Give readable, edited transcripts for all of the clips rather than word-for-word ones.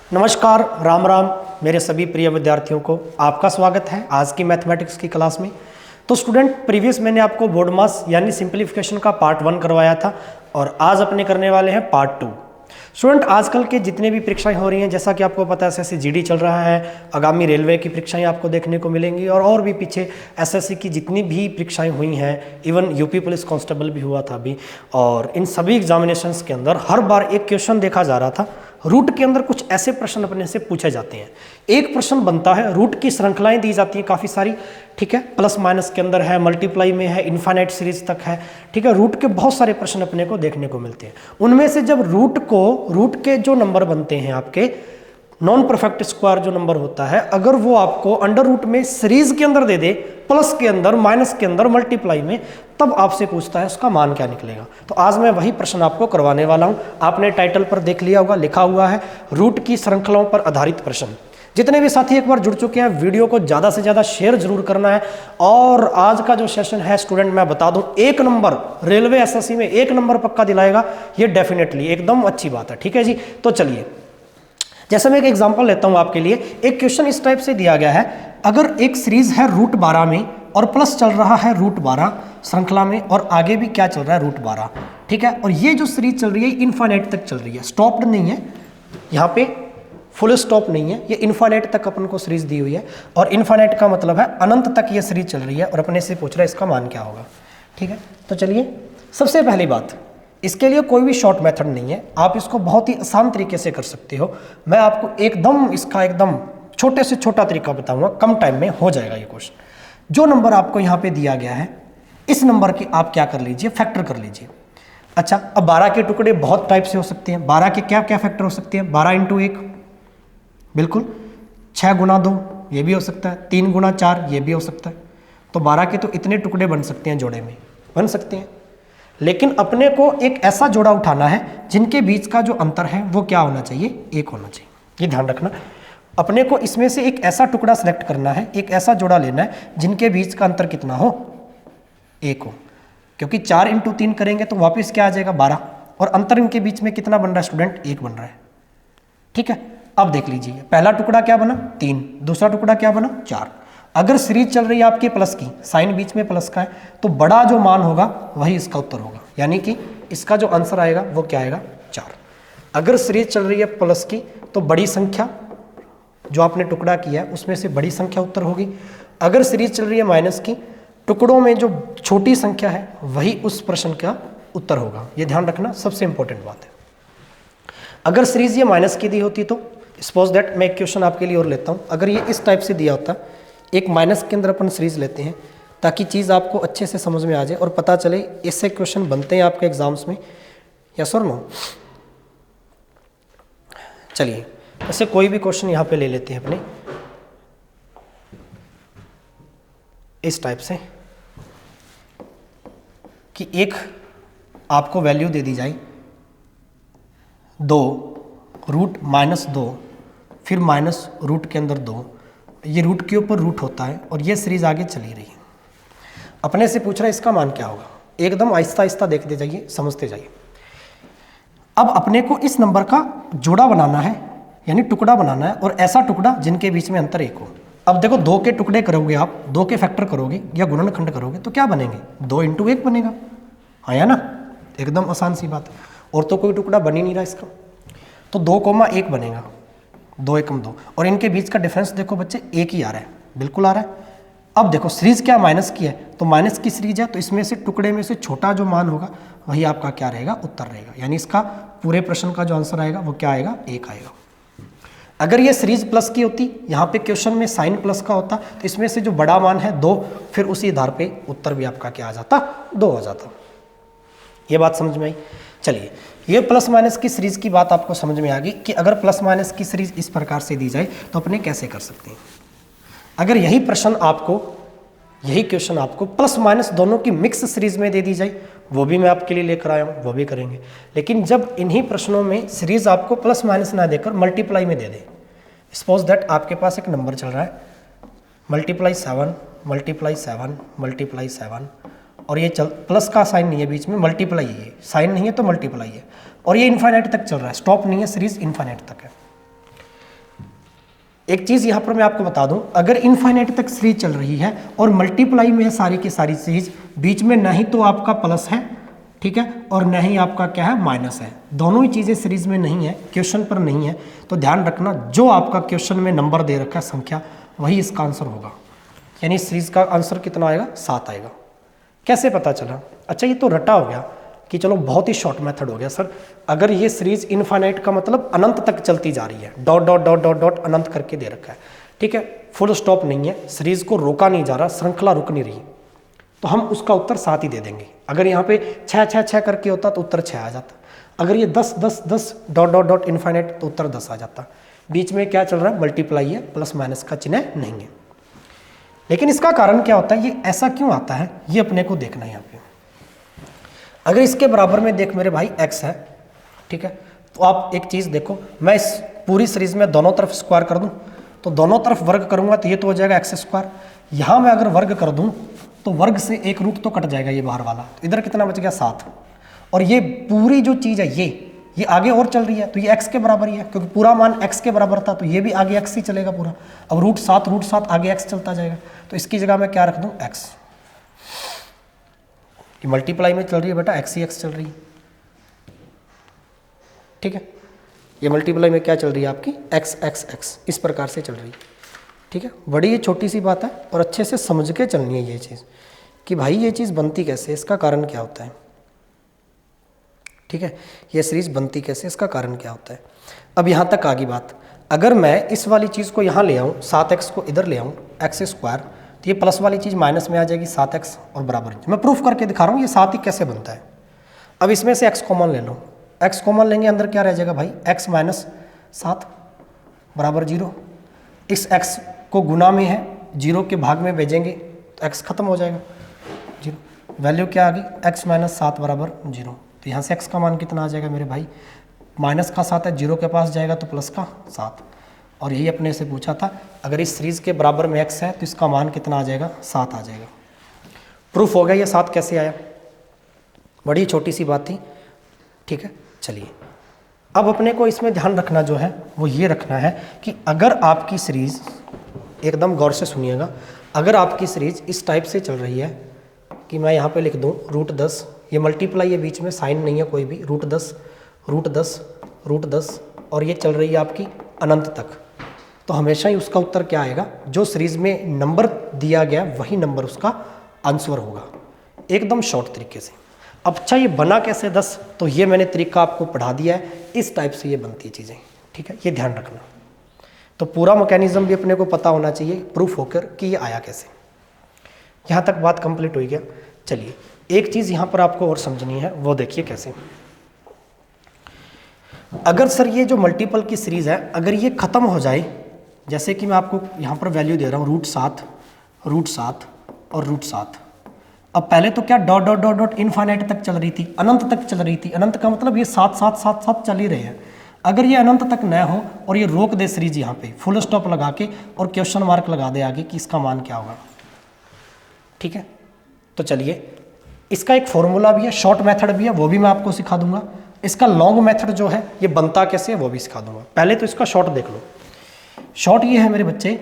नमस्कार, राम राम मेरे सभी प्रिय विद्यार्थियों को आपका स्वागत है आज की मैथमेटिक्स की क्लास में। तो स्टूडेंट, प्रीवियस मैंने आपको बोर्ड मास यानी सिंप्लीफिकेशन का पार्ट 1 करवाया था और आज अपने करने वाले हैं पार्ट 2। स्टूडेंट, आजकल के जितने भी परीक्षाएं हो रही हैं, जैसा कि आपको पता है एसएससी जीडी चल रहा है, आगामी रेलवे की परीक्षाएं आपको देखने को मिलेंगी और भी पीछे एसएससी की जितनी भी परीक्षाएं हुई हैं, इवन यूपी पुलिस कांस्टेबल भी हुआ था अभी। और इन सभी एग्जामिनेशंस के अंदर हर बार एक क्वेश्चन देखा जा रहा था, रूट के अंदर कुछ ऐसे प्रश्न अपने से पूछे जाते हैं। एक प्रश्न बनता है, रूट की श्रृंखलाएं दी जाती हैं काफ़ी सारी, ठीक है, प्लस माइनस के अंदर है, मल्टीप्लाई में है, इनफाइनाइट सीरीज तक है, ठीक है। रूट के बहुत सारे प्रश्न अपने को देखने को मिलते हैं। उनमें से जब रूट के जो नंबर बनते हैं आपके नॉन परफेक्ट स्क्वायर जो नंबर होता है, अगर वो आपको अंडर रूट में सीरीज के अंदर दे दे, प्लस के अंदर, माइनस के अंदर, मल्टीप्लाई में, तब आपसे पूछता है उसका मान क्या निकलेगा। तो आज मैं वही प्रश्न आपको करवाने वाला हूं। आपने टाइटल पर देख लिया होगा, लिखा हुआ है रूट की श्रृंखलाओं पर आधारित प्रश्न। जितने भी साथी एक बार जुड़ चुके हैं, वीडियो को ज़्यादा से ज़्यादा शेयर जरूर करना है। और आज का जो सेशन है स्टूडेंट, मैं बता दूं, 1 नंबर रेलवे एसएससी में 1 नंबर पक्का दिलाएगा, ये डेफिनेटली एकदम अच्छी बात है, ठीक है जी। तो चलिए, जैसे मैं एक एग्जांपल लेता हूं आपके लिए। एक क्वेश्चन इस टाइप से दिया गया है, अगर एक सीरीज है रूट 12 में और प्लस चल रहा है रूट 12 श्रृंखला में, और आगे भी क्या चल रहा है रूट 12, ठीक है। और ये जो सीरीज चल रही है इनफाइनाइट तक चल रही है, स्टॉप्ड नहीं है, यहाँ पे फुल स्टॉप नहीं है, ये इनफाइनाइट तक अपन को सीरीज दी हुई है। और इनफाइनाइट का मतलब है अनंत तक ये सीरीज चल रही है, और अपने से पूछ रहा है इसका मान क्या होगा, ठीक है। तो चलिए, सबसे पहली बात, इसके लिए कोई भी शॉर्ट मेथड नहीं है, आप इसको बहुत ही आसान तरीके से कर सकते हो। मैं आपको इसका एकदम छोटे से छोटा तरीका बताऊंगा, कम टाइम में हो जाएगा ये क्वेश्चन। जो नंबर आपको यहाँ पे दिया गया है, इस नंबर की आप क्या कर लीजिए, फैक्टर कर लीजिए। अच्छा, अब 12 के टुकड़े बहुत टाइप से हो सकते हैं। 12 के क्या क्या फैक्टर हो सकते हैं? 12 × 1 बिल्कुल, 6 × 2 ये भी हो सकता है, 3 × 4 ये भी हो सकता है। तो 12 के तो इतने टुकड़े बन सकते हैं, जोड़े में बन सकते हैं। लेकिन अपने को एक ऐसा जोड़ा उठाना है जिनके बीच का जो अंतर है वो क्या होना चाहिए, 1 होना चाहिए। ये ध्यान रखना। अपने को इसमें से एक ऐसा टुकड़ा सेलेक्ट करना है, एक ऐसा जोड़ा लेना है जिनके बीच का अंतर कितना हो, 1 हो। क्योंकि 4 × 3 करेंगे तो वापस क्या आ जाएगा, 12, और अंतर इनके बीच में कितना बन रहा है स्टूडेंट, 1 बन रहा है, ठीक है। अब देख लीजिए, पहला टुकड़ा क्या बना, 3, दूसरा टुकड़ा क्या बना, 4। अगर सीरीज चल रही है आपकी प्लस की, साइन बीच में प्लस का है, तो बड़ा जो मान होगा वही इसका उत्तर होगा, यानी कि इसका जो आंसर आएगा वो क्या आएगा, 4। अगर सीरीज चल रही है प्लस की, तो बड़ी संख्या जो आपने टुकड़ा किया है उसमें से बड़ी संख्या उत्तर होगी। अगर सीरीज चल रही है माइनस की, टुकड़ों में जो छोटी संख्या है वही उस प्रश्न का उत्तर होगा। ये ध्यान रखना, सबसे इंपॉर्टेंट बात है। अगर सीरीज ये माइनस की दी होती तो सपोज दैट, मैं एक क्वेश्चन आपके लिए और लेता हूँ। अगर ये इस टाइप से दिया होता, एक माइनस के अंदर अपन सीरीज लेते हैं ताकि चीज़ आपको अच्छे से समझ में आ जाए और पता चले इससे क्वेश्चन बनते हैं आपके एग्जाम्स में, यस और नो। चलिए, ऐसे कोई भी क्वेश्चन यहाँ पे ले लेते हैं अपने, इस टाइप से कि एक आपको वैल्यू दे दी जाए 2 रूट -2, फिर माइनस रूट के अंदर 2, ये रूट के ऊपर रूट होता है और ये सीरीज आगे चली रही है। अपने से पूछ रहा है इसका मान क्या होगा। एकदम आहिस्ता आहिस्ता देखते जाइए, समझते जाइए। अब अपने को इस नंबर का जोड़ा बनाना है, यानी टुकड़ा बनाना है, और ऐसा टुकड़ा जिनके बीच में अंतर 1 हो। अब देखो, 2 के टुकड़े करोगे आप, 2 के फैक्टर करोगे या गुणनखंड करोगे तो क्या बनेंगे, 2 × 1 बनेगा, हाँ या ना, एकदम आसान सी बात। और तो कोई टुकड़ा बन ही नहीं रहा इसका, तो 2,1 बनेगा, 2 × 2, और इनके बीच का डिफरेंस देखो बच्चे, 1 ही आ रहा है, बिल्कुल आ रहा है। अब देखो, सीरीज क्या माइनस की है, तो माइनस की सीरीज है, तो इसमें से टुकड़े में से छोटा जो मान होगा वही आपका क्या रहेगा, उत्तर रहेगा। यानी इसका पूरे प्रश्न का जो आंसर आएगा वो क्या आएगा, 1 आएगा। अगर ये सीरीज प्लस की होती, यहाँ पे क्वेश्चन में साइन प्लस का होता, तो इसमें से जो बड़ा मान है 2, फिर उसी आधार पे उत्तर भी आपका क्या आ जाता, 2 आ जाता। ये बात समझ में आई। चलिए, ये प्लस माइनस की सीरीज की बात आपको समझ में आ गई कि अगर प्लस माइनस की सीरीज इस प्रकार से दी जाए तो अपने कैसे कर सकते हैं। अगर यही क्वेश्चन आपको प्लस माइनस दोनों की मिक्स सीरीज में दे दी जाए, वो भी मैं आपके लिए लेकर आया हूँ, वो भी करेंगे। लेकिन जब इन्हीं प्रश्नों में सीरीज आपको प्लस माइनस ना देकर मल्टीप्लाई में दे दे, सपोज दैट आपके पास एक नंबर चल रहा है मल्टीप्लाई 7 मल्टीप्लाई 7 मल्टीप्लाई 7, और ये प्लस का साइन नहीं है बीच में, मल्टीप्लाई है, साइन नहीं है तो मल्टीप्लाई है, और ये इनफाइनाइट तक चल रहा है, स्टॉप नहीं है, सीरीज इनफाइनाइट तक है। एक चीज़ यहाँ पर मैं आपको बता दूं, अगर इनफाइनाइट तक सीरीज चल रही है और मल्टीप्लाई में है सारी की सारी सीरीज, बीच में नहीं तो आपका प्लस है, ठीक है, और नहीं आपका क्या है माइनस है, दोनों ही चीज़ें सीरीज में नहीं है, क्वेश्चन पर नहीं है, तो ध्यान रखना जो आपका क्वेश्चन में नंबर दे रखा है संख्या, वही इसका आंसर होगा। यानी सीरीज का आंसर कितना आएगा, 7 आएगा। कैसे पता चला? अच्छा, ये तो रटा हो गया कि चलो बहुत ही शॉर्ट मेथड हो गया सर। अगर ये सीरीज इनफाइनाइट का मतलब अनंत तक चलती जा रही है, dot dot dot dot dot अनंत करके दे रखा है, ठीक है, फुल स्टॉप नहीं है, सीरीज को रोका नहीं जा रहा, श्रृंखला रुक नहीं रही, तो हम उसका उत्तर 7 ही दे देंगे। अगर यहाँ पे 6 6 6 करके होता तो उत्तर 6 आ जाता। अगर ये 10 10 10 डॉट डॉट डॉट इनफाइनाइट तो उत्तर 10 आ जाता। बीच में क्या चल रहा है, मल्टीप्लाई है, प्लस माइनस का चिन्ह नहीं है। लेकिन इसका कारण क्या होता है, ये ऐसा क्यों आता है, ये अपने को देखना है यहाँ पे। अगर इसके बराबर में देख मेरे भाई x है, ठीक है, तो आप एक चीज़ देखो, मैं इस पूरी सीरीज में दोनों तरफ स्क्वायर कर दूं, तो दोनों तरफ वर्ग करूंगा तो ये तो हो जाएगा x स्क्वायर। यहाँ मैं अगर वर्ग कर दूं तो वर्ग से एक रूट तो कट जाएगा ये बाहर वाला, तो इधर कितना बच गया 7। और ये पूरी जो चीज़ है ये आगे और चल रही है, तो ये x के बराबर ही है, क्योंकि पूरा मान x के बराबर था, तो ये भी आगे x ही चलेगा पूरा। अब रूट 7 आगे x चलता जाएगा, तो इसकी जगह मैं क्या रख दूं, x। ये मल्टीप्लाई में चल रही है बेटा, x ही x चल रही है, ठीक है। ये मल्टीप्लाई में क्या चल रही है आपकी, x x x इस प्रकार से चल रही है, ठीक है। बड़ी ये छोटी सी बात है और अच्छे से समझ के चलनी है ये चीज़ कि भाई ये चीज़ बनती कैसे, इसका कारण क्या होता है, ठीक है। ये सीरीज बनती कैसे, इसका कारण क्या होता है। अब यहाँ तक आ गई बात। अगर मैं इस वाली चीज़ को यहाँ ले आऊँ, 7x को इधर ले आऊँ, x स्क्वायर, तो ये प्लस वाली चीज़ माइनस में आ जाएगी 7x और बराबर। मैं प्रूफ करके दिखा रहा हूँ ये 7 ही कैसे बनता है। अब इसमें से x कॉमन ले लो, x कॉमन लेंगे, अंदर क्या रह जाएगा भाई, x माइनस 7 बराबर 0। इस x को गुना में है, 0 के भाग में भेजेंगे तो x खत्म हो जाएगा, 0। वैल्यू क्या आ गई, x माइनस 7 बराबर 0। तो यहाँ से x का मान कितना आ जाएगा मेरे भाई, माइनस का 7 है, 0 के पास जाएगा तो प्लस का 7। और यही अपने से पूछा था, अगर इस सीरीज के बराबर में x है तो इसका मान कितना आ जाएगा, 7 आ जाएगा। प्रूफ हो गया ये 7 कैसे आया, बड़ी छोटी सी बात थी, ठीक है। चलिए अब अपने को इसमें ध्यान रखना जो है वो ये रखना है कि अगर आपकी सीरीज, एकदम गौर से सुनिएगा, अगर आपकी सीरीज इस टाइप से चल रही है कि मैं यहाँ पे लिख दूँ √10, ये मल्टीप्लाई है, बीच में साइन नहीं है कोई भी, √10 √10 √10, और ये चल रही है आपकी अनंत तक, तो हमेशा ही उसका उत्तर क्या आएगा, जो सीरीज में नंबर दिया गया वही नंबर उसका आंसर होगा, एकदम शॉर्ट तरीके से। अब अच्छा ये बना कैसे 10, तो ये मैंने तरीका आपको पढ़ा दिया है, इस टाइप से ये बनती है चीज़ें, ठीक है, ये ध्यान रखना। तो पूरा मैकेनिज्म भी अपने को पता होना चाहिए प्रूफ होकर कि ये आया कैसे। यहाँ तक बात कंप्लीट हो गया। चलिए एक चीज़ यहाँ पर आपको और समझनी है, वो देखिए कैसे। अगर सर ये जो मल्टीपल की सीरीज़ है, अगर ये ख़त्म हो जाए, जैसे कि मैं आपको यहाँ पर वैल्यू दे रहा हूँ √7 और √7। अब पहले तो क्या dot dot dot dot infinite तक चल रही थी, अनंत तक चल रही थी। अनंत का मतलब ये 7 7 7 7 चल ही रहे हैं। अगर ये अनंत तक न हो और ये रोक दे सीरीज यहाँ पे, फुल स्टॉप लगा के और क्वेश्चन मार्क लगा दे आगे कि इसका मान क्या होगा, ठीक है। तो चलिए इसका एक फॉर्मूला भी है, शॉर्ट मेथड भी है, वो भी मैं आपको सिखा दूंगा। इसका लॉन्ग मेथड जो है ये बनता कैसे है वो भी सिखा दूंगा। पहले तो इसका शॉर्ट देख लो। शॉर्ट ये है मेरे बच्चे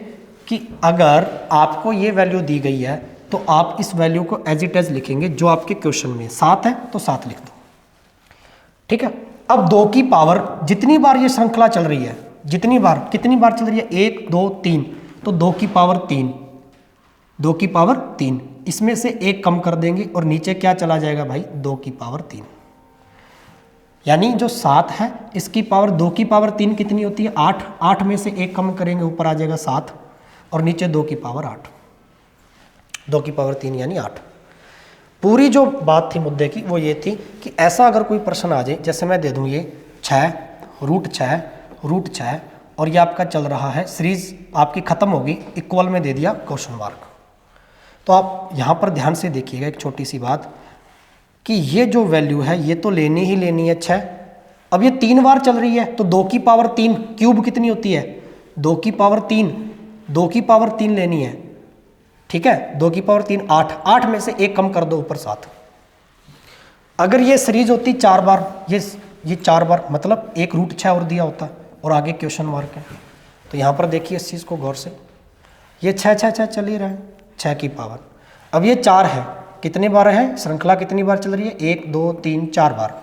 कि अगर आपको ये वैल्यू दी गई है तो आप इस वैल्यू को एज इट एज लिखेंगे जो आपके क्वेश्चन में 7 है तो 7 लिख दो, ठीक है। अब 2 की पावर, जितनी बार ये श्रृंखला चल रही है, जितनी बार, कितनी बार चल रही है, 1 2 3, तो 2 की पावर 3, 2 की पावर 3, इसमें से 1 कम कर देंगे और नीचे क्या चला जाएगा भाई, 2 की पावर 3। यानी जो 7 है इसकी पावर 2 की पावर 3 कितनी होती है, 8। 8 में से 1 कम करेंगे, ऊपर आ जाएगा 7 और नीचे 2 की पावर 8। 2 की पावर 3 यानी 8। पूरी जो बात थी मुद्दे की वो ये थी कि ऐसा अगर कोई प्रश्न आ जाए, जैसे मैं दे दूं ये 6 √6 और ये आपका चल रहा है, सीरीज आपकी ख़त्म होगी, इक्वल में दे दिया क्वेश्चन मार्क। तो आप यहाँ पर ध्यान से देखिएगा एक छोटी सी बात कि ये जो वैल्यू है ये तो लेनी ही लेनी है 6। अब ये 3 बार चल रही है तो 2 की पावर 3 क्यूब कितनी होती है, 2 की पावर 3, 2 की पावर 3 लेनी है, ठीक है। 2 की पावर 3 8, 8 में से 1 कम कर दो, ऊपर 7। अगर ये सीरीज होती 4 बार, ये 4 बार, मतलब एक √6 और दिया होता और आगे क्वेश्चन मार्क है, तो यहाँ पर देखिए इस चीज़ को गौर से, ये 6 6 6 चल ही रहा है, 6 की पावर। अब ये 4 है, कितने बार है, श्रृंखला कितनी बार चल रही है, 1 2 3 4 बार।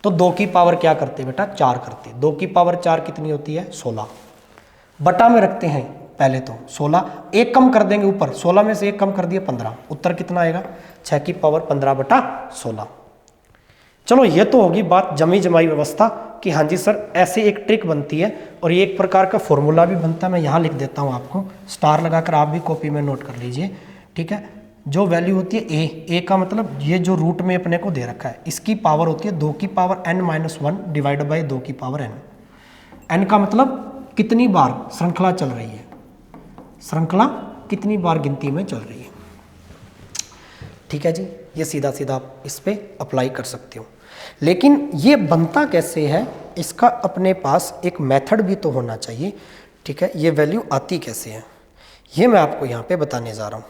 तो 2 की पावर क्या करते हैं बेटा, 4 करते हैं। 2 की पावर 4 कितनी होती है, 16। बटा में रखते हैं पहले तो 16, एक कम कर देंगे ऊपर, 16 में से एक कम कर दिए 15, उत्तर कितना आएगा, 6 की पावर 15/16। चलो ये तो होगी बात जमी जमाई व्यवस्था कि हाँ जी सर ऐसे एक ट्रिक बनती है और ये एक प्रकार का फॉर्मूला भी बनता है। मैं यहाँ लिख देता हूँ आपको, स्टार लगाकर आप भी कॉपी में नोट कर लीजिए, ठीक है। जो वैल्यू होती है ए का मतलब ये जो रूट में अपने को दे रखा है, इसकी पावर होती है 2 की पावर n-1 डिवाइड बाई 2 की पावर n। n का मतलब कितनी बार श्रृंखला चल रही है, श्रृंखला कितनी बार गिनती में चल रही है, ठीक है जी। ये सीधा सीधा आप इस पे अप्लाई कर सकते हो। लेकिन ये बनता कैसे है, इसका अपने पास एक मेथड भी तो होना चाहिए, ठीक है। ये वैल्यू आती कैसे है, ये मैं आपको यहाँ पे बताने जा रहा हूँ,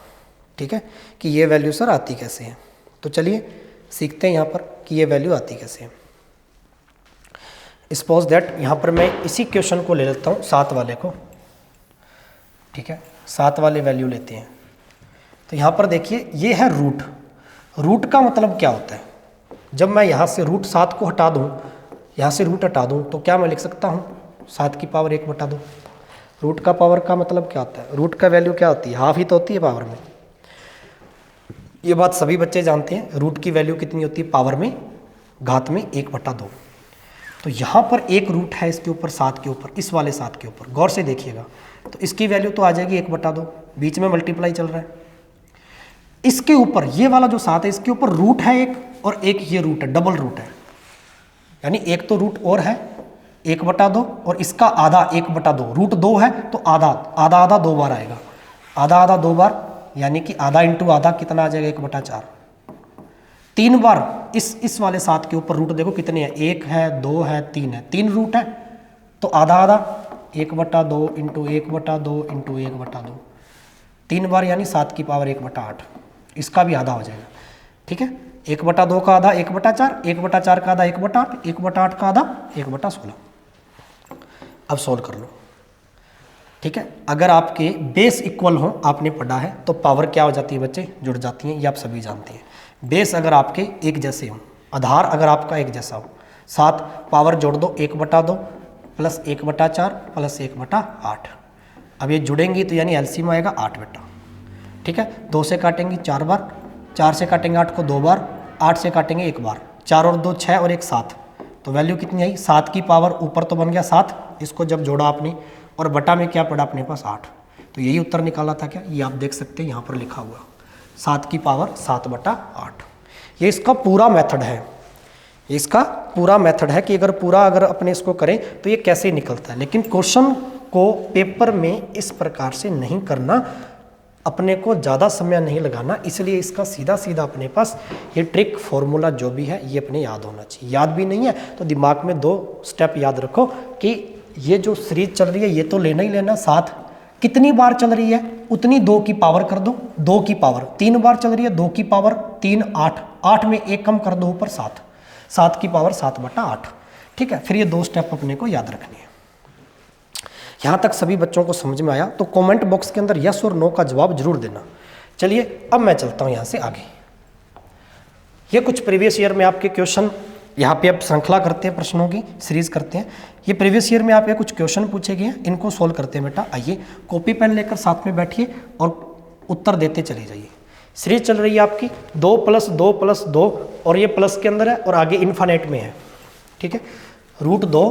ठीक है, कि ये वैल्यू सर आती कैसे है। तो चलिए सीखते हैं यहाँ पर कि ये वैल्यू आती कैसे है। सपोज दैट यहाँ पर मैं इसी क्वेश्चन को ले लेता हूँ 7 वाले को, ठीक है, 7 वाले वैल्यू लेते हैं। तो यहाँ पर देखिए ये है रूट। रूट का मतलब क्या होता है, जब मैं यहाँ से रूट 7 को हटा दूँ, यहाँ से रूट हटा दूँ तो क्या मैं लिख सकता हूँ 7 की पावर 1/2। रूट का पावर का मतलब क्या होता है, रूट का वैल्यू क्या होती है, हाफ ही तो होती है पावर में। ये बात सभी बच्चे जानते हैं, रूट की वैल्यू कितनी होती है पावर में, घात में 1/2। तो यहाँ पर एक रूट है इसके ऊपर 7 के ऊपर, इस वाले 7 के ऊपर गौर से देखिएगा, तो इसकी वैल्यू तो आ जाएगी 1/2, बीच में मल्टीप्लाई चल रहा है। इसके ऊपर ये वाला जो 7 है इसके ऊपर रूट है एक, और एक ये रूट है, डबल रूट है, यानी एक तो रूट और है 1/2 और इसका आधा 1/2। रूट 2 है तो आधा आधा आधा 2 बार आएगा, आधा आधा 2 बार, यानी कि आधा इंटू आधा कितना आ जाएगा 1/4। 3 बार इस वाले 7 के ऊपर रूट देखो कितने हैं, 1 है 2 है 3 है, 3 रूट है तो आधा आधा 1/2 इंटू 1/2 इंटू 1/2, 3 बार यानी 7 की पावर 1/8। इसका भी आधा हो जाएगा, ठीक है। 1/2 का आधा 1/4, 1/4 का आधा 1/8, 1/8 का आधा 1/16। अब सोल्व कर लो, ठीक है। अगर आपके बेस इक्वल हो, आपने पढ़ा है, तो पावर क्या हो जाती है बच्चे, जुड़ जाती हैं, ये आप सभी जानते हैं। बेस अगर आपके एक जैसे हो, आधार अगर आपका एक जैसा हो, 7 पावर जोड़ दो 1/2 प्लस 1/4 प्लस 1/8। अब ये जुड़ेंगी तो यानी एलसीएम आएगा 8 बेटा, ठीक है। 2 से काटेंगे 4 बार, 4 से काटेंगे 8 को 2 बार, 8 से काटेंगे 1 बार, 4 और 2 6 और 1 7। तो वैल्यू कितनी आई, 7 की पावर ऊपर तो बन गया 7, इसको जब जोड़ा आपने और बटा में क्या पड़ा अपने पास 8, तो यही उत्तर निकाला था क्या, ये आप देख सकते हैं यहाँ पर लिखा हुआ 7 की पावर 7/8। ये इसका पूरा मेथड है, ये इसका पूरा मेथड है कि अगर अपने इसको करें तो ये कैसे निकलता है। लेकिन क्वेश्चन को पेपर में इस प्रकार से नहीं करना, अपने को ज़्यादा समय नहीं लगाना, इसलिए इसका सीधा सीधा अपने पास ये ट्रिक फॉर्मूला जो भी है ये अपने याद होना चाहिए। याद भी नहीं है तो दिमाग में 2 स्टेप याद रखो कि ये जो सीरीज चल रही है ये तो लेना ही लेना, 7 कितनी बार चल रही है उतनी 2 की पावर कर दो, 2 की पावर 3 बार चल रही है, 2 की पावर 3 8, 8 में 1 कम कर दो ऊपर 7, 7 की पावर 7/8, ठीक है। फिर ये 2 स्टेप अपने को याद रखने हैं। यहाँ तक सभी बच्चों को समझ में आया तो कमेंट बॉक्स के अंदर यस और नो का जवाब जरूर देना। चलिए अब मैं चलता हूँ यहाँ से आगे। ये कुछ प्रीवियस ईयर में आपके क्वेश्चन, यहाँ पे आप श्रृंखला करते हैं, प्रश्नों की सीरीज करते हैं। ये प्रीवियस ईयर में आपके कुछ क्वेश्चन पूछे गए हैं, इनको सोल्व करते हैं बेटा। आइए कॉपी पेन लेकर साथ में बैठिए और उत्तर देते चले जाइए। सीरीज चल रही है आपकी 2 + 2 + 2 और ये प्लस के अंदर है और आगे इन्फानेट में है, ठीक है। √2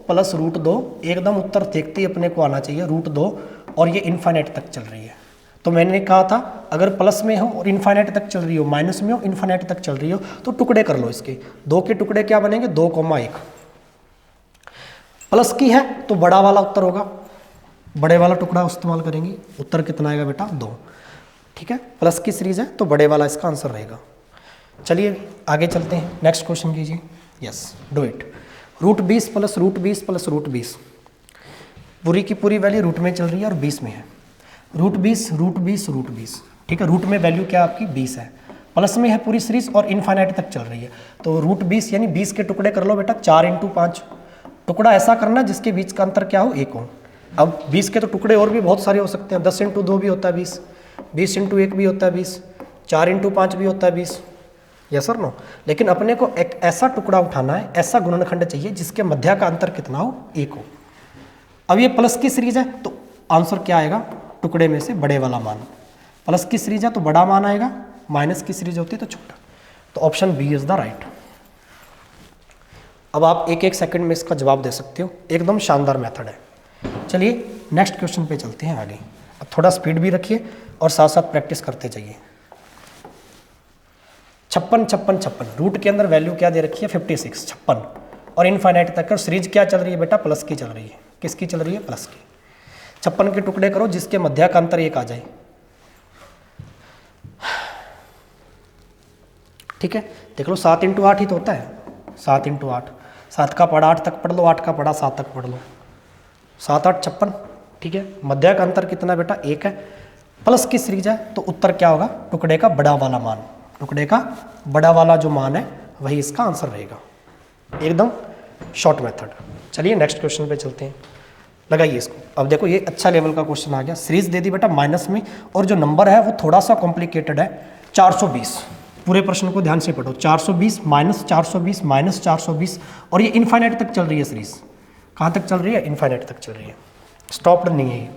+ √2 एकदम उत्तर देखते ही अपने को आना चाहिए √2 और ये इन्फानेट तक चल रही है। तो मैंने कहा था अगर प्लस में हो और इन्फानेट तक चल रही हो, माइनस में हो इन्फानेट तक चल रही हो, तो टुकड़े कर लो इसके। 2 के टुकड़े क्या बनेंगे 2,1। प्लस की है तो बड़ा वाला उत्तर होगा, बड़े वाला टुकड़ा इस्तेमाल करेंगे, उत्तर कितना आएगा बेटा 2, ठीक है। प्लस की सीरीज है तो बड़े वाला इसका आंसर रहेगा। चलिए आगे चलते हैं, नेक्स्ट क्वेश्चन कीजिए। Yes do it. √20 + √20 + √20, पूरी की पूरी वैल्यू रूट में चल रही है और 20 में है। √20 √20 √20, ठीक है। रूट में वैल्यू क्या आपकी 20 है, प्लस में है पूरी सीरीज और इन्फाइनाइट तक चल रही है। तो √20 यानी 20 के टुकड़े कर लो बेटा, 4 × 5। टुकड़ा ऐसा करना जिसके बीच का अंतर क्या हो 1 हो। अब 20 के तो टुकड़े और भी बहुत सारे हो सकते हैं, 10 × 2 भी होता है 20, 20 × 1 भी होता है 20, 4 × 5 भी होता है 20, यस और नो। लेकिन अपने को एक ऐसा टुकड़ा उठाना है, ऐसा गुणनखंड चाहिए जिसके मध्य का अंतर कितना हो, 1 हो। अब ये प्लस की सीरीज है तो आंसर क्या आएगा, टुकड़े में से बड़े वाला मान। प्लस की सीरीज है तो बड़ा मान आएगा, माइनस की सीरीज होती है तो छोटा। तो option B is the right. अब आप एक एक सेकंड में इसका जवाब दे सकते हो, एकदम शानदार मेथड है। चलिए नेक्स्ट क्वेश्चन पे चलते हैं आगे। अब थोड़ा स्पीड भी रखिए और साथ साथ प्रैक्टिस करते जाइए। 56 56 56, रूट के अंदर वैल्यू क्या दे रखी है, 56, 56 और इनफाइनाइट तक। और सीरीज क्या चल रही है बेटा, प्लस की चल रही है। किसकी चल रही है, प्लस की। 56 के टुकड़े करो जिसके मध्य का अंतर 1 आ जाए, ठीक है। देख लो 7 × 8 ही तो होता है, 7 × 8, 7 का पढ़ा 8 तक पढ़ लो, 8 का पढ़ा 7 तक पढ़ लो, 7 8 56, ठीक है। मध्य का अंतर कितना बेटा, 1 है। प्लस की सीरीज है तो उत्तर क्या होगा, टुकड़े का बड़ा वाला मान। टुकड़े का बड़ा वाला जो मान है वही इसका आंसर रहेगा, एकदम शॉर्ट मेथड। चलिए नेक्स्ट क्वेश्चन पे चलते हैं, लगाइए इसको। अब देखो ये अच्छा लेवल का क्वेश्चन आ गया। सीरीज दे दी बेटा माइनस में, और जो नंबर है वो थोड़ा सा कॉम्प्लिकेटेड है, 420। पूरे प्रश्न को ध्यान से पढ़ो, 420 माइनस 420 माइनस 420, और ये इनफाइनाइट तक चल रही है सीरीज। कहाँ तक चल रही है, इनफाइनाइट तक चल रही है, स्टॉप्ड नहीं है ये।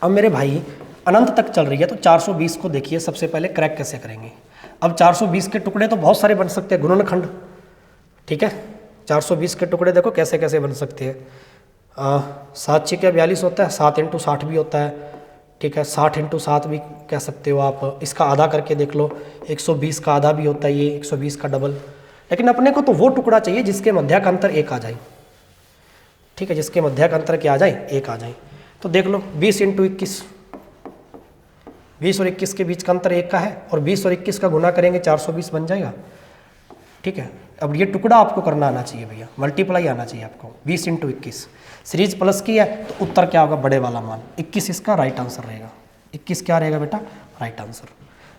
अब मेरे भाई अनंत तक चल रही है तो 420 को देखिए सबसे पहले क्रैक कैसे करेंगे। अब 420 के टुकड़े तो बहुत सारे बन सकते हैं, गुणनखंड, ठीक है। 420 के टुकड़े देखो कैसे कैसे बन सकते हैं। 7 6 42 होता है, 7 × 60 भी होता है, ठीक है। 60 × 7 भी कह सकते हो आप। इसका आधा करके देख लो, 120 का आधा भी होता है ये, 120 का डबल। लेकिन अपने को तो वो टुकड़ा चाहिए जिसके मध्य का अंतर 1 आ जाए, ठीक है। जिसके मध्य का अंतर क्या आ जाए, 1 आ जाए। तो देख लो 20 × 21, 20 और 21 के बीच का अंतर 1 का है, और 20 और 21 का गुना करेंगे 420 बन जाएगा, ठीक है। अब ये टुकड़ा आपको करना आना चाहिए भैया, मल्टीप्लाई आना चाहिए आपको। 20 × 21, सीरीज प्लस की है तो उत्तर क्या होगा, बड़े वाला मान। 21 इसका राइट आंसर रहेगा। 21 क्या रहेगा बेटा, राइट आंसर।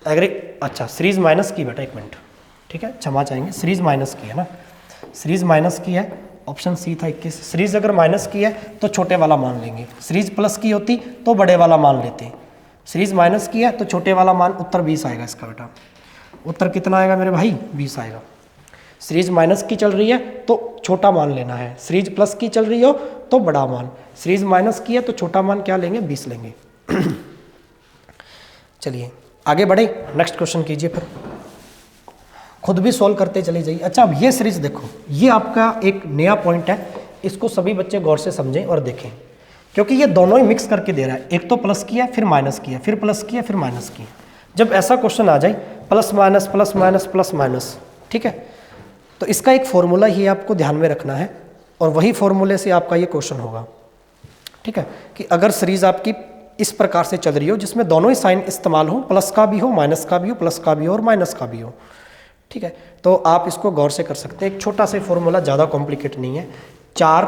अगर अच्छा सीरीज माइनस की बेटा, 1 मिनट, ठीक है, क्षमा चाहेंगे, सीरीज माइनस की है ना, सीरीज माइनस की है, ऑप्शन सी था 21। सीरीज अगर माइनस की है तो छोटे वाला मान लेंगे, सीरीज प्लस की होती तो बड़े वाला मान लेते। सीरीज माइनस की है तो छोटे वाला मान, उत्तर 20 आएगा इसका बेटा। उत्तर कितना आएगा मेरे भाई, 20 आएगा। सीरीज माइनस की चल रही है तो छोटा मान लेना है, सीरीज प्लस की चल रही हो तो बड़ा मान। सीरीज माइनस की है तो छोटा मान क्या लेंगे, 20 लेंगे। चलिए आगे बढ़े, नेक्स्ट क्वेश्चन कीजिए, फिर खुद भी सॉल्व करते चले जाइए। अच्छा अब ये सीरीज देखो, ये आपका एक नया पॉइंट है, इसको सभी बच्चे गौर से समझें और देखें, क्योंकि ये दोनों ही मिक्स करके दे रहा है। एक तो प्लस की है, फिर माइनस की है, फिर प्लस की है, फिर माइनस की है। जब ऐसा क्वेश्चन आ जाए plus minus plus minus plus minus, ठीक है, तो इसका एक फॉर्मूला ही आपको ध्यान में रखना है, और वही फॉर्मूले से आपका ये क्वेश्चन होगा, ठीक है। कि अगर सीरीज आपकी इस प्रकार से चल रही हो जिसमें दोनों ही साइन इस्तेमाल हो, प्लस का भी हो माइनस का भी हो, प्लस का भी हो और माइनस का भी हो, ठीक है, तो आप इसको गौर से कर सकते हैं। एक छोटा सा फॉर्मूला, ज़्यादा कॉम्प्लिकेट नहीं है। 4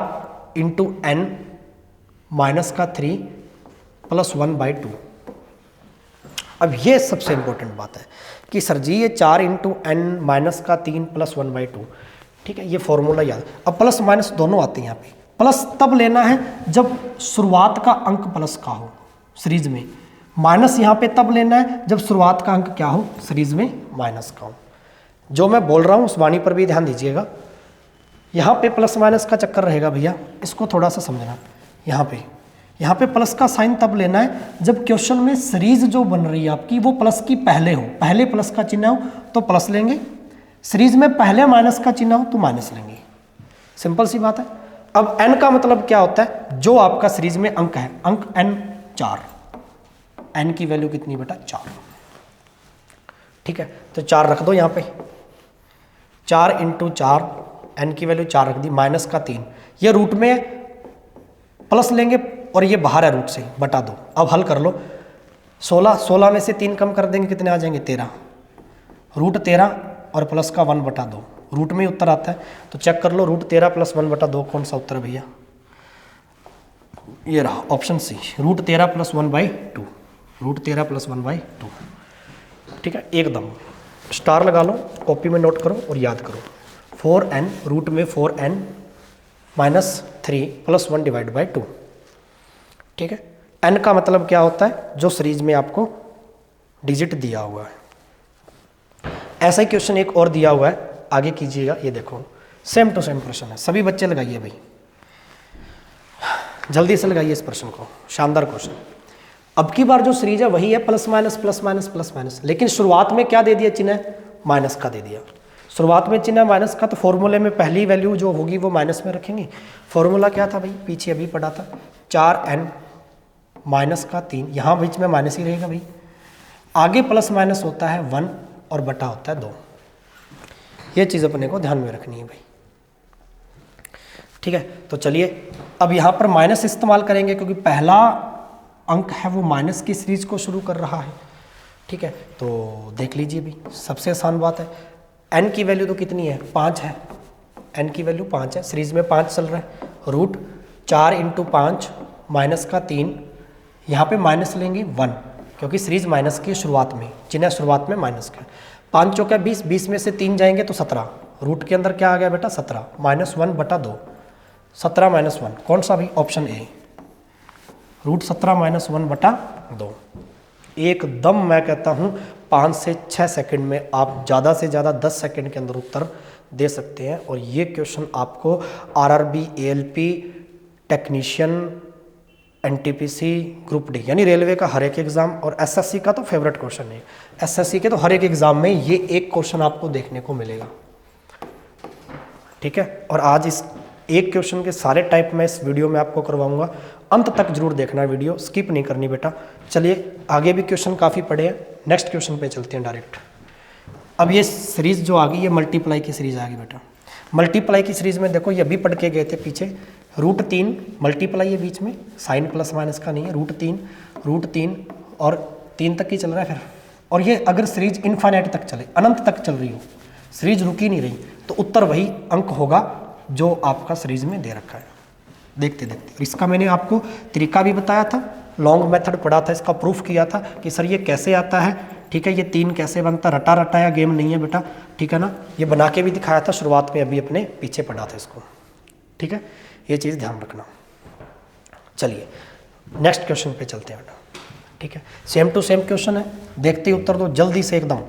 × n माइनस का 3 प्लस 1/2। अब ये सबसे इंपॉर्टेंट बात है कि सर जी ये 4 × n माइनस का 3 प्लस 1/2, ठीक है, ये फॉर्मूला याद। अब प्लस माइनस दोनों आते हैं यहाँ पे। प्लस तब लेना है जब शुरुआत का अंक प्लस का हो सीरीज में, माइनस यहाँ पे तब लेना है जब शुरुआत का अंक क्या हो, सीरीज में माइनस का हो। जो मैं बोल रहा हूँ उस वाणी पर भी ध्यान दीजिएगा। यहाँ पे प्लस माइनस का चक्कर रहेगा भैया, इसको थोड़ा सा समझना। यहाँ पे प्लस का साइन तब लेना है जब क्वेश्चन में सीरीज जो बन रही है आपकी वो प्लस की पहले हो, पहले प्लस का चिन्ह हो तो प्लस लेंगे, सीरीज में पहले माइनस का चिन्ह हो तो माइनस लेंगे। सिंपल सी बात है। अब n का मतलब क्या होता है, जो आपका सीरीज में अंक है, अंक n 4, n की वैल्यू कितनी बेटा, 4, ठीक है। तो 4 रख दो यहाँ पे, 4 × 4, n की वैल्यू 4 रख दी, माइनस का 3, ये रूट में प्लस लेंगे और ये बाहर है रूट से, बटा 2। अब हल कर लो, 16 में से 3 कम कर देंगे, कितने आ जाएंगे, 13, रूट 13 और प्लस का 1/2, रूट में ही उत्तर आता है। तो चेक कर लो, रूट 13 प्लस 1/2 कौन सा उत्तर है भैया, ये रहा option C, root 13 plus 1/2, root 13 plus 1/2, ठीक है। एकदम स्टार लगा लो, कॉपी में नोट करो और याद करो। 4n, रूट में 4n माइनस 3 प्लस 1/2, ठीक है। n का मतलब क्या होता है, जो सीरीज में आपको डिजिट दिया हुआ है। ऐसा ही क्वेश्चन एक और दिया हुआ है, आगे कीजिएगा। ये देखो सेम टू सेम प्रश्न है, सभी बच्चे लगाइए भाई, जल्दी से लगाइए इस प्रश्न को, शानदार क्वेश्चन। अब की बार जो सीरीज है वही है plus minus plus minus plus minus, लेकिन शुरुआत में क्या दे दिया चिन्ह, माइनस का दे दिया। शुरुआत में चिन्ह माइनस का, तो फॉर्मूले में पहली वैल्यू जो होगी वो माइनस में रखेंगे। फॉर्मूला क्या था भाई, पीछे अभी पढ़ा था, 4n माइनस का 3, यहाँ बीच में माइनस ही रहेगा भाई। आगे प्लस माइनस होता है 1 और बटा होता है 2। ये चीज़ अपने को ध्यान में रखनी है भाई, ठीक है। तो चलिए अब यहाँ पर माइनस इस्तेमाल करेंगे, क्योंकि पहला अंक है वो माइनस की सीरीज को शुरू कर रहा है, ठीक है। तो देख लीजिए भाई, सबसे आसान बात है, n की वैल्यू तो कितनी है, 5 है, n की वैल्यू 5 है, सीरीज में 5 चल रहा है, रूट 4 × 5 माइनस का 3, यहाँ पे माइनस लेंगे 1, क्योंकि सीरीज माइनस की शुरुआत में, चिन्ह शुरुआत में माइनस का। 5 चौका 20, 20 में से 3 जाएंगे तो 17, रूट के अंदर क्या आ गया बेटा 17, -1 बटा 2, 17 - 1 कौन सा भी, ऑप्शन ए, रूट 17 - 1 बटा 2। एकदम मैं कहता हूँ 5 से 6 सेकंड में आप ज़्यादा से ज़्यादा 10 सेकंड के अंदर उत्तर दे सकते हैं। और ये क्वेश्चन आपको RRB, ALP, technician, NTPC, group D यानी रेलवे का हर एक एग्जाम, और एसएससी का तो फेवरेट क्वेश्चन है। एसएससी के तो हर एक एग्जाम में ये एक क्वेश्चन आपको देखने को मिलेगा, ठीक है। और आज इस एक क्वेश्चन के सारे टाइप मैं इस वीडियो में आपको करवाऊंगा, अंत तक जरूर देखना है वीडियो, स्किप नहीं करनी बेटा। चलिए आगे भी क्वेश्चन काफ़ी पड़े हैं, नेक्स्ट क्वेश्चन पे चलते हैं डायरेक्ट। अब ये सीरीज जो आ गई, ये मल्टीप्लाई की सीरीज आ गई बेटा। मल्टीप्लाई की सीरीज में देखो, ये भी पढ़ के गए थे पीछे, रूट 3 मल्टीप्लाई है बीच में, साइन प्लस माइनस का नहीं है, रूट 3 और 3 तक ही चल रहा है फिर। और ये अगर सीरीज इनफाइनाइट तक चले, अनंत तक चल रही हो, सीरीज रुकी नहीं रही, तो उत्तर वही अंक होगा जो आपका सीरीज में दे रखा है। देखते देखते इसका मैंने आपको तरीका भी बताया था, लॉन्ग मेथड पढ़ा था, इसका प्रूफ किया था कि सर ये कैसे आता है, ठीक है। ये 3 कैसे बनता, रटा रटाया गेम नहीं है बेटा, ठीक है ना। ये बना के भी दिखाया था शुरुआत में, अभी अपने पीछे पढ़ा था इसको, ठीक है। ये चीज़ ध्यान रखना। चलिए नेक्स्ट क्वेश्चन पे चलते हैं बेटा, ठीक है। सेम टू सेम क्वेश्चन है, देखते ही उत्तर दो जल्दी से एकदम।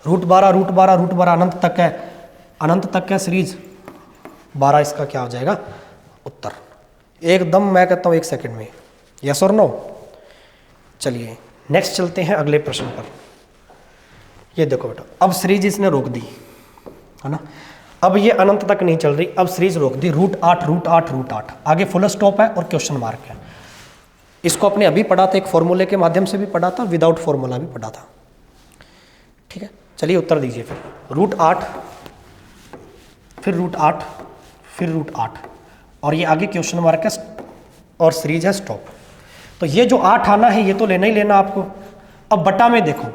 रूट 12 अनंत तक है, अनंत तक है सीरीज 12, इसका क्या हो जाएगा उत्तर, एकदम मैं कहता हूँ 1 सेकंड में, यस और नो। चलिए नेक्स्ट चलते हैं अगले प्रश्न पर। ये देखो बेटा, अब सीरीज इसने रोक दी है ना, अब ये अनंत तक नहीं चल रही, अब सीरीज रोक दी, रूट 8, आगे फुल स्टॉप है और क्वेश्चन मार्क है। इसको अपने अभी पढ़ा था, एक फॉर्मूले के माध्यम से भी पढ़ा था, विदाउट फॉर्मूला भी पढ़ा था, ठीक है। चलिए उत्तर दीजिए फिर, रूट 8, फिर रूट 8, फिर रूट 8, और ये आगे क्वेश्चन मार्क है और सीरीज है स्टॉप। तो ये जो 8 आना है ये तो लेना ही लेना आपको। अब बटा में देखो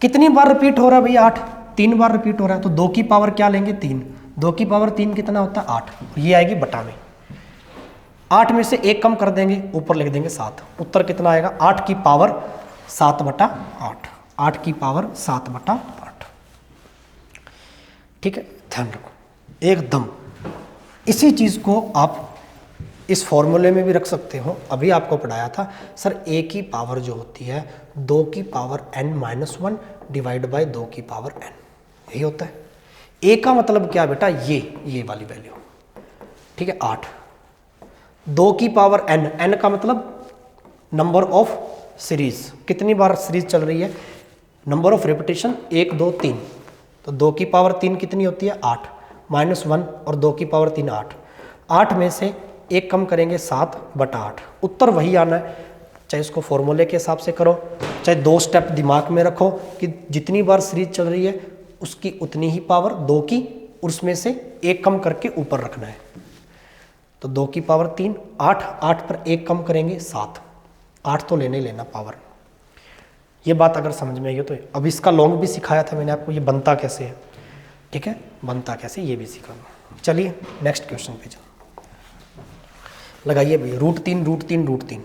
कितनी बार रिपीट हो रहा है भैया, 8 3 बार रिपीट हो रहा है, तो 2 की पावर क्या लेंगे 3, 2 की पावर 3 कितना होता है 8, ये आएगी बटा में। 8 में से 1 कम कर देंगे, ऊपर लिख देंगे 7, उत्तर कितना आएगा 8 की पावर 7 बटा 8, 8 की पावर 7 बटा 8, ठीक है। ध्यान रखो एकदम, इसी चीज़ को आप इस फॉर्मूले में भी रख सकते हो। अभी आपको पढ़ाया था सर, a की पावर जो होती है 2 की पावर n-1 डिवाइड बाय 2 की पावर n, यही होता है। a का मतलब क्या बेटा, ये वाली वैल्यू, ठीक है 8, 2 की पावर n, n का मतलब नंबर ऑफ सीरीज, कितनी बार सीरीज चल रही है, नंबर ऑफ रिपीटेशन 1 2 3, तो 2 की पावर 3 कितनी होती है 8, -1 और 2 की पावर 3 8, 8 में से 1 कम करेंगे 7 बटा 8, उत्तर वही आना है। चाहे इसको फॉर्मूले के हिसाब से करो, चाहे 2 स्टेप दिमाग में रखो कि जितनी बार सीरीज चल रही है उसकी उतनी ही पावर 2 की, उसमें से 1 कम करके ऊपर रखना है। तो 2 की पावर 3 8, 8 पर 1 कम करेंगे 7, 8 तो लेने ही लेना पावर। ये बात अगर समझ में आई हो तो अब इसका लॉन्ग भी सिखाया था मैंने आपको, ये बनता कैसे है, ठीक है, बनता कैसे ये भी सिखाऊंगा। चलिए नेक्स्ट क्वेश्चन पे चलो, लगाइए भैया रूट 3,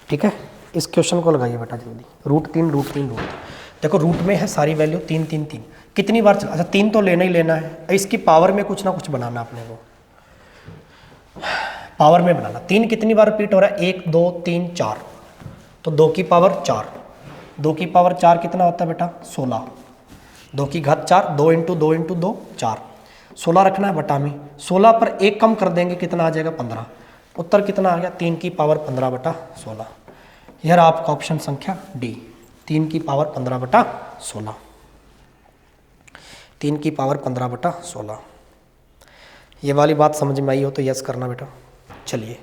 ठीक है। इस क्वेश्चन को लगाइए बेटा जल्दी, रूट 3, देखो रूट में है सारी वैल्यू 3 3 3, कितनी बार चला, अच्छा 3 तो लेना ही लेना है, इसकी पावर में कुछ ना कुछ बनाना अपने को। पावर में बनाना। 3 कितनी बार रिपीट हो रहा है, 1 2 3 4, तो 2 की पावर 4, 2 की पावर 4 कितना होता है बेटा 16, 2 की घात 4, 2 इंटू 2 इंटू 2 4, 16 रखना है बटा में, 16 पर 1 कम कर देंगे कितना आ जाएगा 15, उत्तर कितना आ गया 3 की पावर 15 बटा 16। यह आपका ऑप्शन संख्या डी, 3 की पावर 15 बटा 16, 3 की पावर 15 बटा 16। ये वाली बात समझ में आई हो तो यस करना बेटा। चलिए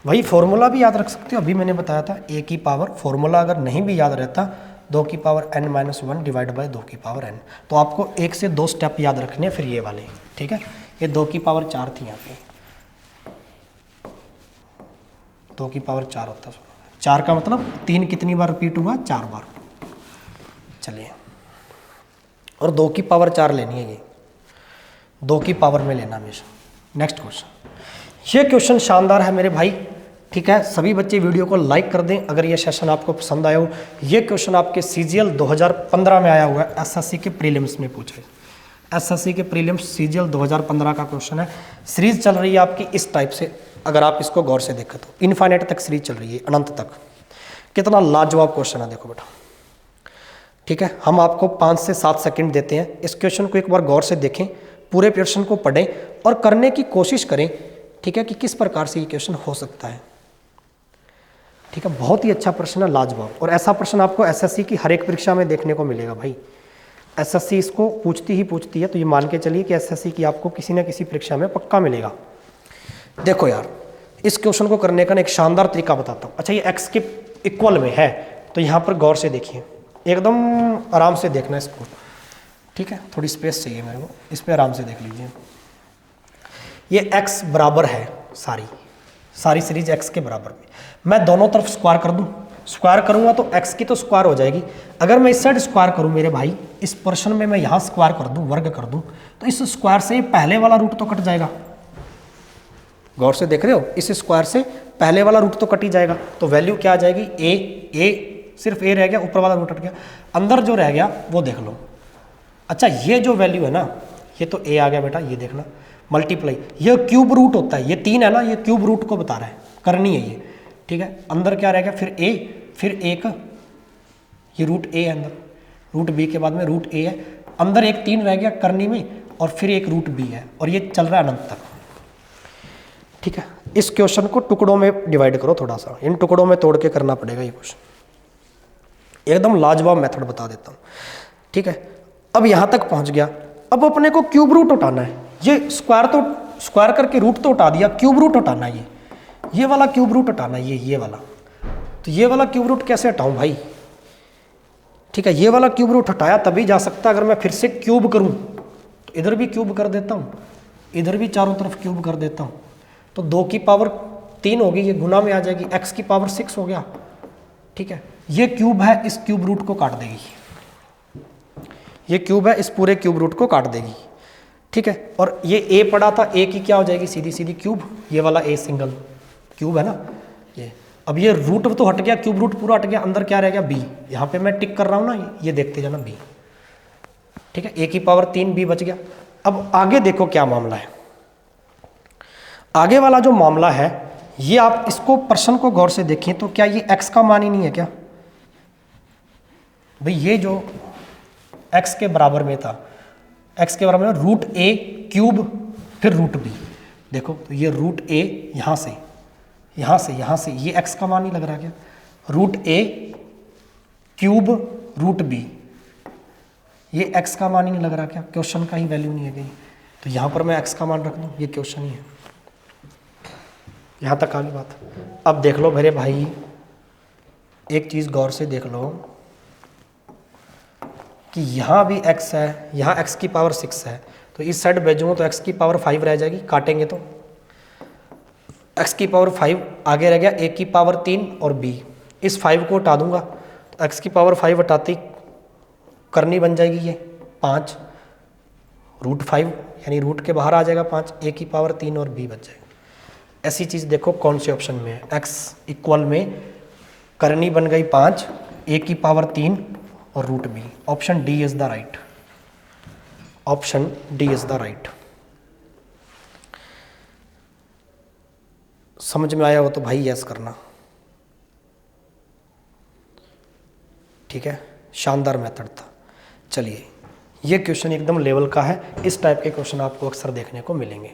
वही फॉर्मूला भी याद रख सकते हो, अभी मैंने बताया था a की पावर, फॉर्मूला अगर नहीं भी याद रहता 2 की power n minus 1 divide by 2 की पावर n, तो आपको 1 से 2 स्टेप याद रखने हैं फिर ये वाले, ठीक है। ये 2 की पावर 4 थी, यहाँ पे 2 की पावर 4 होता है, 4 का मतलब 3 कितनी बार रिपीट हुआ 4 बार। चलिए और 2 की पावर 4 लेनी है, ये 2 की पावर में लेना हमेशा। नेक्स्ट क्वेश्चन, ये क्वेश्चन शानदार है मेरे भाई, ठीक है। सभी बच्चे वीडियो को लाइक कर दें अगर ये सेशन आपको पसंद आया हो। ये क्वेश्चन आपके सीजीएल 2015 में आया हुआ है, एसएससी के प्रीलिम्स में पूछे, एसएससी के प्रीलिम्स सीजीएल 2015 का क्वेश्चन है। सीरीज चल रही है आपकी इस टाइप से, अगर आप इसको गौर से देखें तो इनफाइनाइट तक सीरीज चल रही है, अनंत तक। कितना लाजवाब क्वेश्चन है देखो बेटा, ठीक है। हम आपको 5 से 7 सेकंड देते हैं, इस क्वेश्चन को एक बार गौर से देखें, पूरे प्रश्न को पढ़ें और करने की कोशिश करें, ठीक है, कि किस प्रकार से ये क्वेश्चन हो सकता है, ठीक है। बहुत ही अच्छा प्रश्न है, लाजवाब, और ऐसा प्रश्न आपको एसएससी की हर एक परीक्षा में देखने को मिलेगा भाई। एसएससी इसको पूछती ही है, तो ये मान के चलिए कि एसएससी की आपको किसी न किसी परीक्षा में पक्का मिलेगा। देखो यार, इस क्वेश्चन को करने का एक शानदार तरीका बताता हूँ। अच्छा, ये एक्स के इक्वल में है, तो यहाँ पर गौर से देखिए, एकदम आराम से देखना इसको, ठीक है। थोड़ी स्पेस चाहिए मेरे को, इस पर आराम से देख लीजिए। ये x बराबर है, सारी सीरीज x के बराबर में, मैं दोनों तरफ स्क्वायर कर दूं, स्क्वायर करूंगा तो x की तो स्क्वायर हो जाएगी। अगर मैं इस साइड स्क्वायर करूं मेरे भाई, इस पोर्शन में मैं यहाँ स्क्वायर कर दूं, वर्ग कर दूं, तो इस स्क्वायर से पहले वाला रूट तो कट जाएगा। गौर से देख रहे हो, इस स्क्वायर से पहले वाला रूट तो कट ही जाएगा, तो वैल्यू क्या आ जाएगी a, सिर्फ a रह गया, ऊपर वाला रूट कट गया, अंदर जो रह गया वो देख लो। अच्छा, ये जो वैल्यू है ना, ये तो a आ गया बेटा, ये देखना मल्टीप्लाई, ये क्यूब रूट होता है, ये 3 है ना, ये क्यूब रूट को बता रहा है, करनी है ये, ठीक है। अंदर क्या रह गया फिर a, फिर एक ये रूट a है अंदर, रूट b के बाद में रूट a है, अंदर एक 3 रह गया करनी में, और फिर एक रूट b है, और ये चल रहा है अनंत तक, ठीक है। इस क्वेश्चन को टुकड़ों में डिवाइड करो, थोड़ा सा इन टुकड़ों में तोड़ के करना पड़ेगा ये क्वेश्चन, एकदम लाजवाब मेथड बता देता हूँ, ठीक है। अब यहाँ तक पहुँच गया, अब अपने को क्यूब रूट उठाना है, ये स्क्वायर करके रूट तो उठा दिया, क्यूब रूट हटाना है, ये वाला क्यूब रूट हटाना है, ये वाला, तो ये वाला क्यूब रूट कैसे हटाऊं भाई, ठीक है। ये वाला क्यूब रूट हटाया तभी जा सकता, अगर मैं फिर से क्यूब करूं तो इधर भी क्यूब कर देता हूं, इधर भी चारों तरफ क्यूब कर देता हूं, तो 2 की पावर 3 होगी, ये गुना में आ जाएगी, x की पावर 6 हो गया, ठीक है। ये क्यूब है, इस क्यूब रूट को काट देगी, ये क्यूब है, इस पूरे क्यूब रूट को काट देगी, ठीक है। और ये a पड़ा था, a की क्या हो जाएगी, सीधी सीधी क्यूब, ये वाला a सिंगल क्यूब है ना ये। अब ये रूट तो हट गया, क्यूब रूट पूरा हट गया, अंदर क्या रह गया b, यहाँ पे मैं टिक कर रहा हूँ ना, ये देखते जाना b, ठीक है। a की पावर 3 b बच गया। अब आगे देखो क्या मामला है, आगे वाला जो मामला है, ये आप इसको प्रश्न को गौर से देखें तो क्या ये x का मान ही नहीं है क्या भाई, ये जो x के बराबर में था, x के बराबर में रूट a क्यूब फिर रूट b, देखो तो ये रूट a यहाँ से ये x का मान ही लग रहा है क्या, root a cube root b, ये x का मान ही नहीं लग रहा क्या, क्वेश्चन का ही वैल्यू नहीं है कहीं, तो यहाँ पर मैं x का मान रख दूँ, ये क्वेश्चन ही है। यहाँ तक आगे बात। अब देख लो मेरे भाई, एक चीज़ गौर से देख लो कि यहाँ भी x है, यहाँ x की पावर 6 है, तो इस साइड भेजूँगा तो x की पावर 5 रह जाएगी, काटेंगे तो x की पावर 5 आगे रह गया, a की पावर 3 और b, इस 5 को हटा दूंगा तो x की पावर 5 हटाती करनी बन जाएगी ये 5, रूट 5 यानी रूट के बाहर आ जाएगा 5, a की पावर 3 और b बच जाएगा। ऐसी चीज़ देखो कौन से ऑप्शन में है, x इक्वल में करनी बन गई 5, a की पावर 3 और root b, option D is the right, option D is the right. समझ में आया हो तो भाई यस करना। ठीक है, शानदार मेथड था। चलिए, ये क्वेश्चन एकदम लेवल का है, इस टाइप के क्वेश्चन आपको अक्सर देखने को मिलेंगे।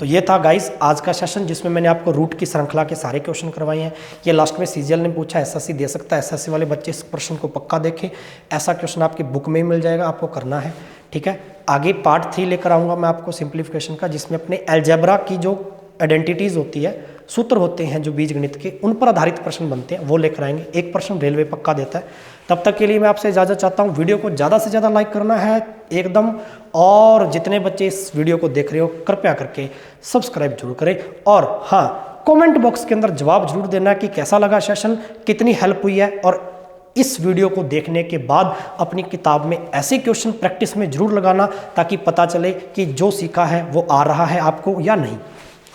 तो ये था गाइस आज का सेशन, जिसमें मैंने आपको रूट की श्रृंखला के सारे क्वेश्चन करवाए हैं। ये लास्ट में सीजीएल ने पूछा, एसएससी दे सकता है, एसएससी वाले बच्चे इस प्रश्न को पक्का देखें। ऐसा क्वेश्चन आपकी बुक में ही मिल जाएगा, आपको करना है। ठीक है, आगे पार्ट 3 लेकर आऊँगा मैं आपको सिंप्लीफिकेशन का, जिसमें अपने अलजेब्रा की जो आइडेंटिटीज़ होती है, सूत्र होते हैं जो बीजगणित के, उन पर आधारित प्रश्न बनते हैं, वो लेकर आएंगे। एक प्रश्न रेलवे पक्का देता है। तब तक के लिए मैं आपसे इजाज़त चाहता हूँ। वीडियो को ज़्यादा से ज़्यादा लाइक करना है एकदम, और जितने बच्चे इस वीडियो को देख रहे हो कृपया करके सब्सक्राइब जरूर करें। और हाँ, कमेंट बॉक्स के अंदर जवाब जरूर देना कि कैसा लगा सेशन, कितनी हेल्प हुई है, और इस वीडियो को देखने के बाद अपनी किताब में ऐसे क्वेश्चन प्रैक्टिस में जरूर लगाना, ताकि पता चले कि जो सीखा है वो आ रहा है आपको या नहीं।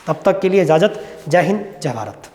तब तक के लिए इजाज़त। जय हिंद, जय भारत।